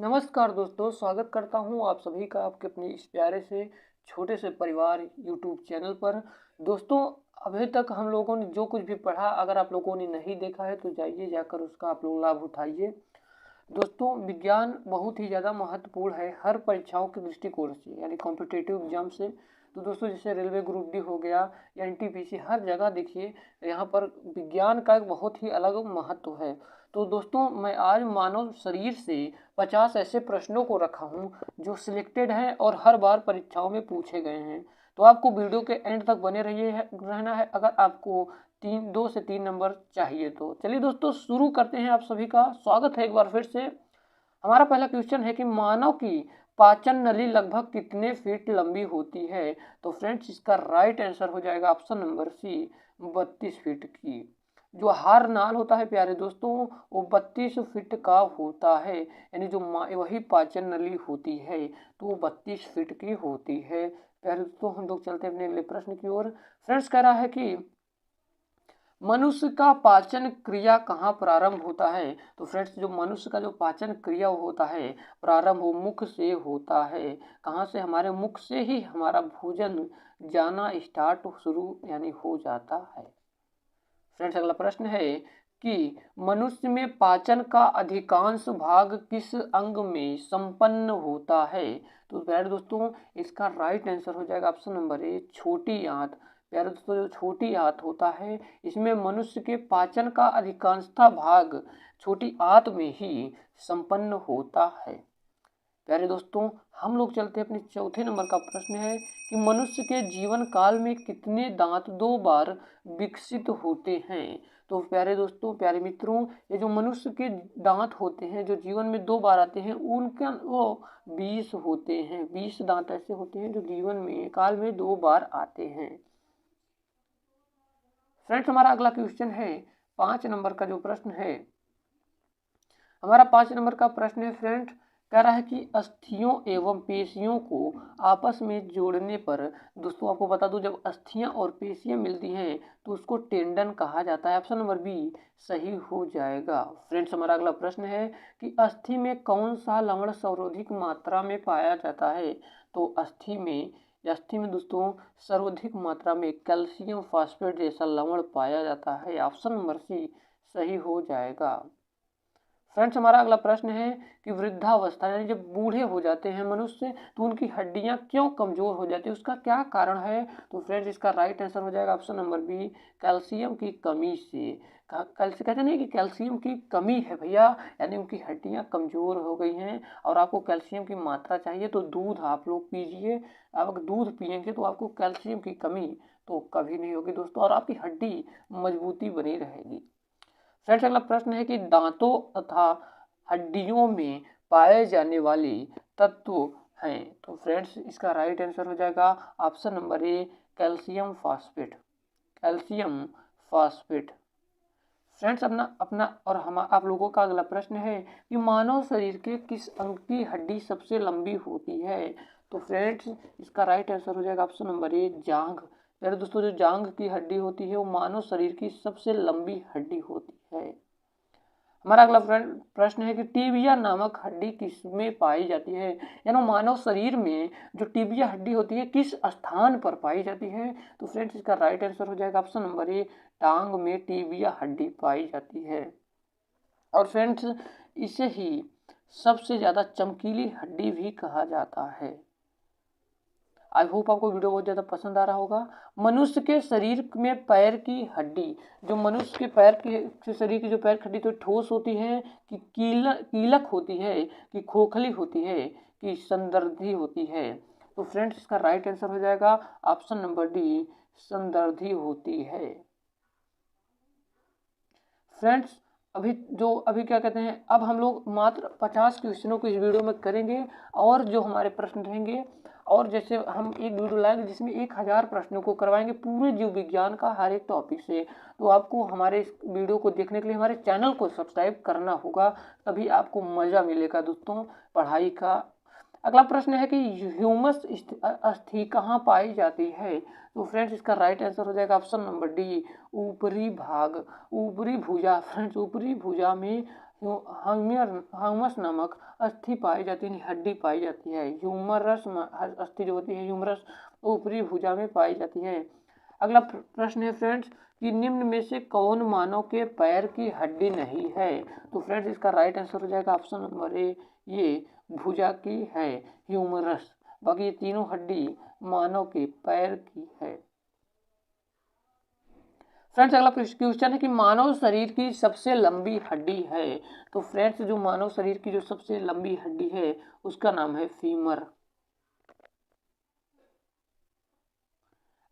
नमस्कार दोस्तों, स्वागत करता हूं आप सभी का आपके अपने इस प्यारे से छोटे से परिवार यूट्यूब चैनल पर। दोस्तों, अभी तक हम लोगों ने जो कुछ भी पढ़ा, अगर आप लोगों ने नहीं देखा है तो जाइए जाकर उसका आप लोग लाभ उठाइए। दोस्तों, विज्ञान बहुत ही ज़्यादा महत्वपूर्ण है हर परीक्षाओं के दृष्टिकोण से, यानी कॉम्पिटिटिव एग्जाम से। तो दोस्तों, जैसे रेलवे ग्रुप डी हो गया या एनटीपीसी, हर जगह देखिए यहाँ पर विज्ञान का एक बहुत ही अलग महत्व है। तो दोस्तों, मैं आज मानव शरीर से 50 ऐसे प्रश्नों को रखा हूँ जो सिलेक्टेड हैं और हर बार परीक्षाओं में पूछे गए हैं। तो आपको वीडियो के एंड तक बने रहना है अगर आपको 2 से 3 नंबर चाहिए। तो चलिए दोस्तों, शुरू करते हैं। आप सभी का स्वागत है एक बार फिर से। हमारा पहला क्वेश्चन है कि मानव की पाचन नली लगभग कितने फीट लंबी होती है। तो फ्रेंड्स, इसका राइट आंसर हो जाएगा ऑप्शन नंबर सी, 32 फीट की। जो हार नाल होता है प्यारे दोस्तों, वो 32 फीट का होता है, यानी जो वही पाचन नली होती है तो वो 32 फीट की होती है। प्यारे दोस्तों, हम लोग चलते हैं अपने अगले प्रश्न की ओर। फ्रेंड्स, कह रहा है कि मनुष्य का पाचन क्रिया कहाँ प्रारंभ होता है। तो फ्रेंड्स, जो मनुष्य का जो पाचन क्रिया होता है प्रारंभ वो मुख से होता है। कहाँ से? हमारे मुख से ही हमारा भोजन जाना स्टार्ट शुरू यानी हो जाता है। फ्रेंड्स, अगला प्रश्न है कि मनुष्य में पाचन का अधिकांश भाग किस अंग में संपन्न होता है। तो प्यारे दोस्तों, इसका राइट आंसर हो जाएगा ऑप्शन नंबर ए, छोटी आंत। प्यारे दोस्तों, जो छोटी आंत होता है इसमें मनुष्य के पाचन का अधिकांशता भाग छोटी आंत में ही संपन्न होता है। प्यारे दोस्तों, हम लोग चलते हैं अपने चौथे नंबर का प्रश्न है कि मनुष्य के जीवन काल में कितने दांत 2 बार विकसित होते हैं। तो प्यारे दोस्तों, प्यारे मित्रों, ये जो मनुष्य के दांत होते हैं जो जीवन में 2 बार आते हैं, उनका वो 20 होते हैं। 20 दांत ऐसे होते हैं जो जीवन में काल में 2 बार आते हैं। फ्रेंड्स, हमारा अगला क्वेश्चन है 5 नंबर का जो प्रश्न है, हमारा 5 नंबर का प्रश्न है फ्रेंड्स, कह रहा है कि अस्थियों एवं पेशियों को आपस में जोड़ने पर, दोस्तों आपको बता दूं, जब अस्थियां और पेशियां मिलती हैं तो उसको टेंडन कहा जाता है। ऑप्शन नंबर बी सही हो जाएगा। फ्रेंड्स, हमारा अगला प्रश्न है कि अस्थि में कौन सा लवण सर्वाधिक मात्रा में पाया जाता है। तो अस्थि में दोस्तों सर्वाधिक मात्रा में कैल्शियम फास्फेट जैसा लवण पाया जाता है। ऑप्शन नंबर सी सही हो जाएगा। फ्रेंड्स, हमारा अगला प्रश्न है कि वृद्धावस्था यानी जब बूढ़े हो जाते हैं मनुष्य तो उनकी हड्डियां क्यों कमजोर हो जाती है, उसका क्या कारण है। तो फ्रेंड्स, इसका राइट आंसर हो जाएगा ऑप्शन नंबर बी, कैल्शियम की कमी से। कहते नहीं कि कैल्शियम की कमी है भैया, यानी उनकी हड्डियां कमजोर हो गई हैं और आपको कैल्शियम की मात्रा चाहिए तो दूध आप लोग पीजिए। आप अगर दूध पियेंगे तो आपको कैल्शियम की कमी तो कभी नहीं होगी दोस्तों, और आपकी हड्डी मजबूती बनी रहेगी। फ्रेंड्स, अगला प्रश्न है कि दांतों तथा हड्डियों में पाए जाने वाले तत्व हैं। तो फ्रेंड्स, इसका राइट आंसर हो जाएगा option number A, calcium phosphate. Calcium phosphate. Friends, अपना अपना और हम आप लोगों का अगला प्रश्न है कि मानव शरीर के किस अंग की हड्डी सबसे लंबी होती है। तो फ्रेंड्स, इसका राइट आंसर हो जाएगा ऑप्शन नंबर ए, जांघ। यानी दोस्तों, जो जांघ की हड्डी होती है वो मानव शरीर की सबसे लंबी हड्डी होती है। हमारा अगला प्रश्न है कि टीबिया नामक हड्डी किसमें पाई जाती है, यानी मानव शरीर में जो टीबिया हड्डी होती है किस स्थान पर पाई जाती है। तो फ्रेंड्स, इसका राइट आंसर हो जाएगा ऑप्शन नंबर ए, टांग में टीबिया हड्डी पाई जाती है। और फ्रेंड्स, इसे ही सबसे ज्यादा चमकीली हड्डी भी कहा जाता है। आई होप आपको वीडियो बहुत ज़्यादा पसंद आ रहा होगा। मनुष्य के शरीर में पैर की हड्डी, जो मनुष्य के पैर के शरीर की जो पैर की हड्डी तो ठोस होती है कि कीलक होती है कि खोखली होती है कि संदर्धी होती है। तो फ्रेंड्स, इसका राइट आंसर हो जाएगा ऑप्शन नंबर डी, संदर्धी होती है। फ्रेंड्स, अभी क्या कहते हैं, अब हम लोग मात्र 50 क्वेश्चनों को इस वीडियो में करेंगे और जो हमारे प्रश्न रहेंगे, और जैसे हम एक वीडियो लाएंगे जिसमें 1000 प्रश्नों को करवाएंगे पूरे जीव विज्ञान का हर एक टॉपिक से। तो आपको हमारे इस वीडियो को देखने के लिए हमारे चैनल को सब्सक्राइब करना होगा, तभी आपको मज़ा मिलेगा दोस्तों पढ़ाई का। अगला प्रश्न है कि ह्यूमस अस्थि कहाँ पाई जाती है। तो फ्रेंड्स, इसका राइट आंसर हो जाएगा ऑप्शन नंबर डी, ऊपरी भाग, ऊपरी भुजा। फ्रेंड्स, ऊपरी भुजा में ह्यूमस नामक अस्थि पाई जाती है, हड्डी पाई जाती है। ह्यूमरस अस्थि जो होती है ह्यूमरस ऊपरी भुजा में पाई जाती है। अगला प्रश्न है फ्रेंड्स कि निम्न में से कौन मानव के पैर की हड्डी नहीं है? तो फ्रेंड्स इसका राइट आंसर हो जाएगा ऑप्शन नंबर ए, ये भुजा की है, ह्यूमरस। बाकी ये तीनों हड्डी मानव के पैर की है। फ्रेंड्स अगला क्वेश्चन है कि मानव शरीर की सबसे लंबी हड्डी है। तो फ्रेंड्स जो मानव शरीर की जो सबसे लंबी हड्डी है उसका नाम है फीमर।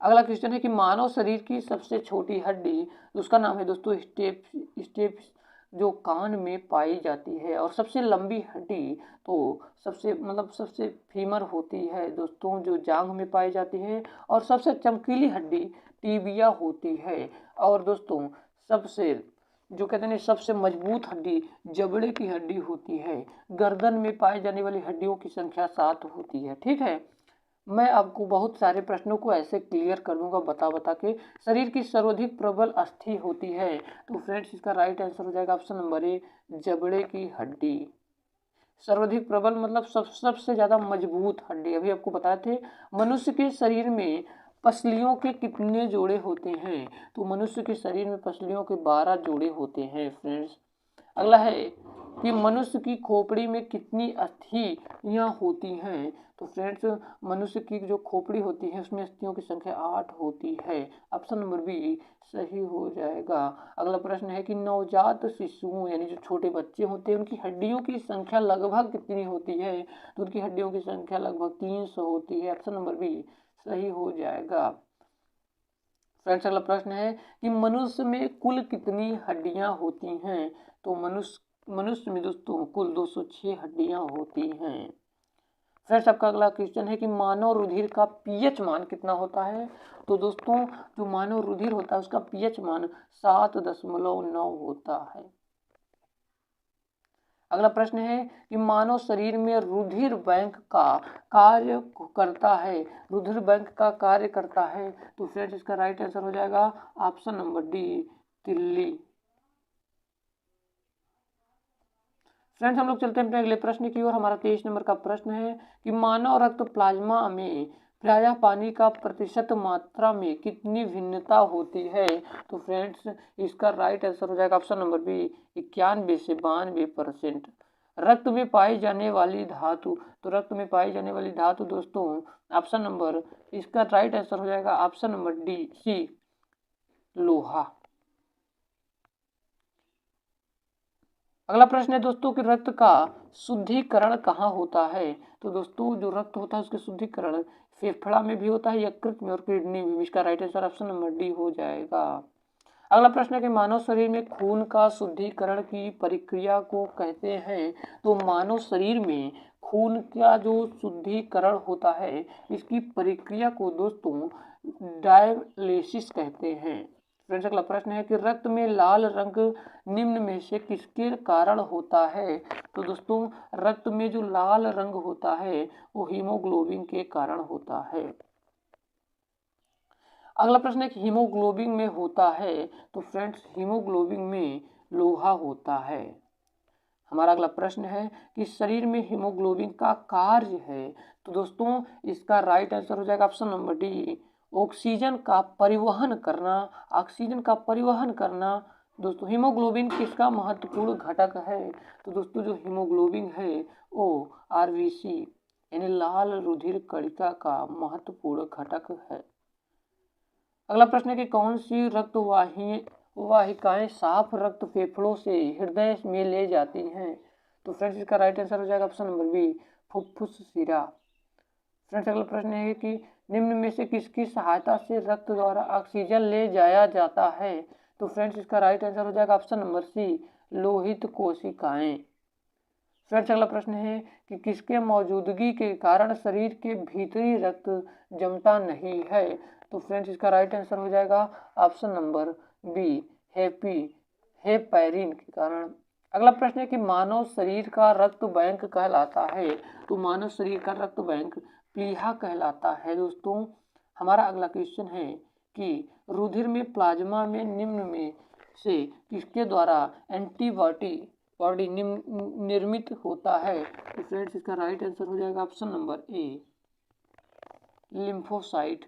अगला क्वेश्चन है कि मानव शरीर की सबसे छोटी हड्डी, उसका नाम है दोस्तों स्टेप्स, जो कान में पाई जाती है। और सबसे लंबी हड्डी तो सबसे फीमर होती है दोस्तों, जो जांघ में पाई जाती है। और सबसे चमकीली हड्डी टीबिया होती है। और दोस्तों सबसे जो कहते हैं सबसे मजबूत हड्डी जबड़े की हड्डी होती है। गर्दन में पाई जाने वाली हड्डियों की संख्या 7 होती है। ठीक है, मैं आपको बहुत सारे प्रश्नों को ऐसे क्लियर कर दूंगा बता के। शरीर की सर्वाधिक प्रबल अस्थि होती है। तो फ्रेंड्स इसका राइट आंसर हो जाएगा ऑप्शन नंबर ए, जबड़े की हड्डी। सर्वाधिक प्रबल मतलब सबसे ज्यादा मजबूत हड्डी। अभी आपको बताए थे मनुष्य के शरीर में पसलियों के कितने जोड़े होते हैं? तो मनुष्य के शरीर में पसलियों के 12 जोड़े होते हैं फ्रेंड्स। अगला है कि मनुष्य की खोपड़ी में कितनी अस्थियां होती हैं? तो फ्रेंड्स मनुष्य की जो खोपड़ी होती है उसमें अस्थियों की संख्या 8 होती है। ऑप्शन नंबर बी सही हो जाएगा। अगला प्रश्न है कि नवजात शिशुओं यानी जो छोटे बच्चे होते हैं उनकी हड्डियों की संख्या लगभग कितनी होती है? तो उनकी हड्डियों की संख्या लगभग 300 होती है। ऑप्शन नंबर बी सही हो जाएगा। फ्रेंड्स अगला प्रश्न है कि मनुष्य में कुल कितनी हड्डियां होती हैं? तो मनुष्य में दोस्तों कुल 206 हड्डियां होती हैं। फ्रेंड्स आपका अगला क्वेश्चन है कि मानव रुधिर का पीएच मान कितना होता है? तो दोस्तों जो मानव रुधिर होता है उसका पीएच मान 7.9 होता है। अगला प्रश्न है कि मानव शरीर में रुधिर बैंक का कार्य करता है। रुधिर बैंक का कार्य करता है। तो फ्रेंड्स इसका राइट आंसर हो जाएगा ऑप्शन नंबर डी, तिल्ली। फ्रेंड्स हम लोग चलते हैं अपने अगले प्रश्न की ओर। हमारा 23 नंबर का प्रश्न है कि मानव रक्त प्लाज्मा में प्रायः पानी का प्रतिशत मात्रा में कितनी भिन्नता होती है? तो फ्रेंड्स इसका राइट आंसर हो जाएगा ऑप्शन नंबर बी, 91 से 92%। रक्त में पाई जाने वाली धातु, तो रक्त में पाई जाने वाली धातु दोस्तों ऑप्शन नंबर, इसका राइट आंसर हो जाएगा ऑप्शन नंबर डी, सी, लोहा। अगला प्रश्न है दोस्तों कि रक्त का शुद्धिकरण कहाँ होता है? तो दोस्तों जो रक्त होता है उसके शुद्धिकरण फेफड़ा में भी होता है, यकृत में और किडनी में। इसका right answer option number D हो जाएगा। अगला प्रश्न है कि मानव शरीर में खून का शुद्धिकरण की प्रक्रिया को कहते हैं? तो मानव शरीर में खून का जो शुद्धिकरण होता है इसकी प्रक्रिया को दोस्तों डायलिसिस कहते हैं। फ्रेंड्स अगला प्रश्न है कि रक्त में लाल रंग निम्न में से किसके कारण होता है? तो दोस्तों रक्त में जो लाल रंग होता है वो हीमोग्लोबिन के कारण होता है। अगला प्रश्न है कि हीमोग्लोबिन में होता है? तो फ्रेंड्स हीमोग्लोबिन में लोहा होता है। हमारा अगला प्रश्न है कि शरीर में हीमोग्लोबिन का कार्य है? तो दोस्तों इसका राइट आंसर हो जाएगा ऑप्शन नंबर डी, ऑक्सीजन का परिवहन करना। ऑक्सीजन का परिवहन करना दोस्तों हीमोग्लोबिन किसका महत्वपूर्ण घटक है? तो दोस्तों जो हीमोग्लोबिन है वो आरबीसी यानी लाल रुधिर कणिका का महत्वपूर्ण घटक है। अगला प्रश्न है कि कौन सी रक्त वाहिकाएं साफ रक्त फेफड़ों से हृदय में ले जाती हैं? तो फ्रेंड्स इसका राइट आंसर हो जाएगा ऑप्शन नंबर बी, फुफ्फुस शिरा। फ्रेंड्स अगला प्रश्न है कि निम्न में से किसकी सहायता से रक्त द्वारा ऑक्सीजन ले जाया जाता है? तो फ्रेंड्स इसका राइट आंसर हो जाएगा ऑप्शन नंबर सी, लोहित कोशिकाएं। फ्रेंड्स अगला प्रश्न है कि किसके मौजूदगी के कारण शरीर के भीतरी रक्त जमता नहीं है? तो फ्रेंड्स इसका राइट आंसर हो जाएगा ऑप्शन नंबर बी, हेपैरिन के कारण। अगला प्रश्न है कि मानव शरीर का रक्त बैंक कहलाता है? तो मानव शरीर का रक्त बैंक प्लीहा कहलाता है दोस्तों। हमारा अगला क्वेश्चन है कि रुधिर में प्लाज्मा में निम्न में से किसके द्वारा एंटीबॉडी बॉडी निर्मित होता है? तो फ्रेंड्स इसका राइट आंसर हो जाएगा ऑप्शन नंबर ए, लिम्फोसाइट।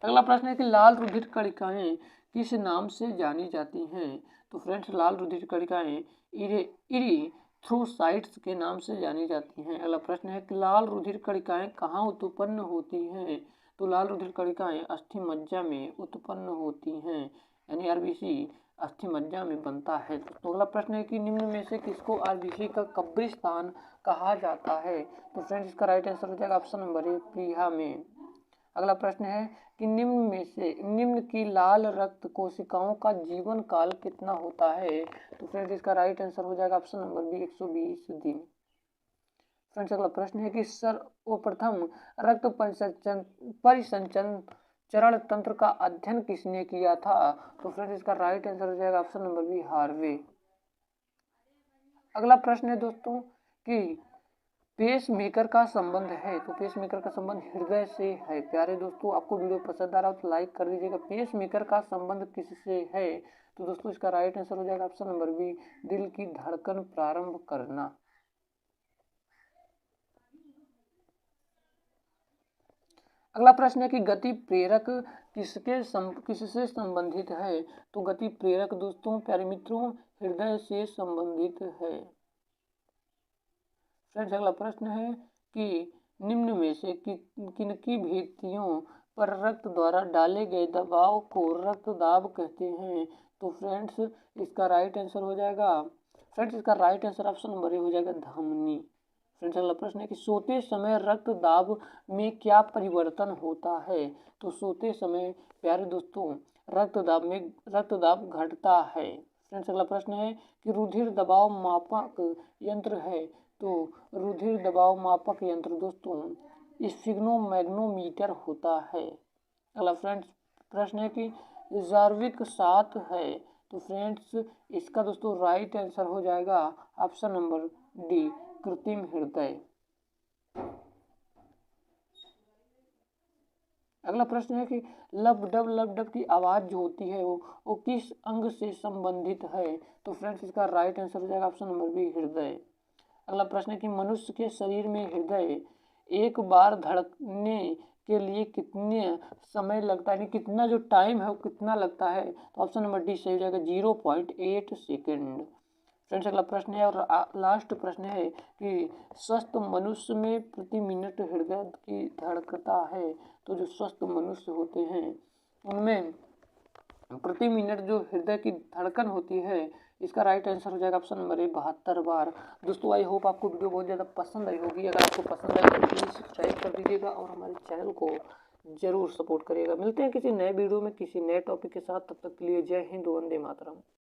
अगला प्रश्न है कि लाल रुधिर कणिकाएं किस नाम से जानी जाती हैं? तो फ्रेंड्स लाल रुधिर कणिकाएं इरिथ्रोसाइट्स के नाम से जानी जाती हैं। अगला प्रश्न है कि लाल रुधिर कणिकाएं कहाँ उत्पन्न होती हैं? तो लाल रुधिर कणिकाएं अस्थि मज्जा में उत्पन्न होती हैं, यानी आरबीसी अस्थि मज्जा में बनता है। तो अगला प्रश्न है कि निम्न में से किसको आरबीसी का कब्रिस्तान कहा जाता है? तो फ्रेंड्स इसका राइट आंसर हो जाएगा ऑप्शन नंबर ए, प्लीहा में। अगला प्रश्न है कि निम्न की लाल रक्त कोशिकाओं का जीवन काल कितना होता है? तो फ्रेंड्स इसका राइट आंसर हो जाएगा ऑप्शन नंबर बी, 120 दिन। फ्रेंड्स अगला प्रश्न है कि सर्वप्रथम रक्त परिसंचरण चरण तंत्र का अध्ययन किसने किया था? तो फ्रेंड्स इसका राइट आंसर हो जाएगा ऑप्शन नंबर बी, हार्वे। अगला प्रश्न है दोस्तों कि पेस मेकर का संबंध है, तो पेस मेकर का संबंध हृदय से है। प्यारे दोस्तों, आपको वीडियो पसंद आ रहा हो तो लाइक कर दीजिएगा। पेस मेकर का संबंध किससे है? तो दोस्तों इसका राइट आंसर हो जाएगा ऑप्शन नंबर बी, दिल की धड़कन प्रारंभ करना। अगला प्रश्न है कि गति प्रेरक किससे संबंधित है? तो गति प्रेरक दोस्तों प्यारे मित्रों हृदय से संबंधित है। फ्रेंड्स अगला प्रश्न है कि निम्न में से किनकी भित्तियों पर रक्त द्वारा डाले गए दबाव को रक्तदाब कहते हैं? तो फ्रेंड्स इसका राइट आंसर हो जाएगा ऑप्शन नंबर ए हो जाएगा, धमनी। फ्रेंड्स अगला प्रश्न है कि सोते समय रक्तदाब में क्या परिवर्तन होता है? तो सोते समय प्यारे दोस्तों रक्तदाब घटता है। फ्रेंड्स अगला प्रश्न है कि रुधिर दबाव मापक यंत्र है, तो रुधिर दबाव मापक यंत्र दोस्तों स्फिग्नोमैग्नोमीटर होता है। अगला फ्रेंड्स प्रश्न है कि जार्विक 7 है, तो फ्रेंड्स इसका दोस्तों राइट आंसर हो जाएगा ऑप्शन नंबर डी, कृत्रिम हृदय। अगला प्रश्न है कि लब डब की आवाज़ जो होती है वो किस अंग से संबंधित है? तो फ्रेंड्स इसका राइट आंसर हो जाएगा ऑप्शन नंबर बी, हृदय। अगला प्रश्न है कि मनुष्य के शरीर में हृदय एक बार धड़कने के लिए कितने समय लगता है, कितना जो टाइम है वो कितना लगता है? तो ऑप्शन नंबर डी सही हो जाएगा, 0.8 सेकेंड। फ्रेंड्स अगला प्रश्न है और लास्ट प्रश्न है कि स्वस्थ मनुष्य में प्रति मिनट हृदय की धड़कता है? तो जो स्वस्थ मनुष्य होते हैं उनमें प्रति मिनट जो हृदय की धड़कन होती है, इसका राइट आंसर हो जाएगा ऑप्शन नंबर ए, 72 बार। दोस्तों आई होप आपको वीडियो बहुत ज़्यादा पसंद आई होगी। अगर आपको पसंद आए तो प्लीज़ सब्सक्राइब कर दीजिएगा और हमारे चैनल को जरूर सपोर्ट करिएगा। मिलते हैं किसी नए वीडियो में किसी नए टॉपिक के साथ, तब तक के लिए जय हिंद, वंदे मातरम।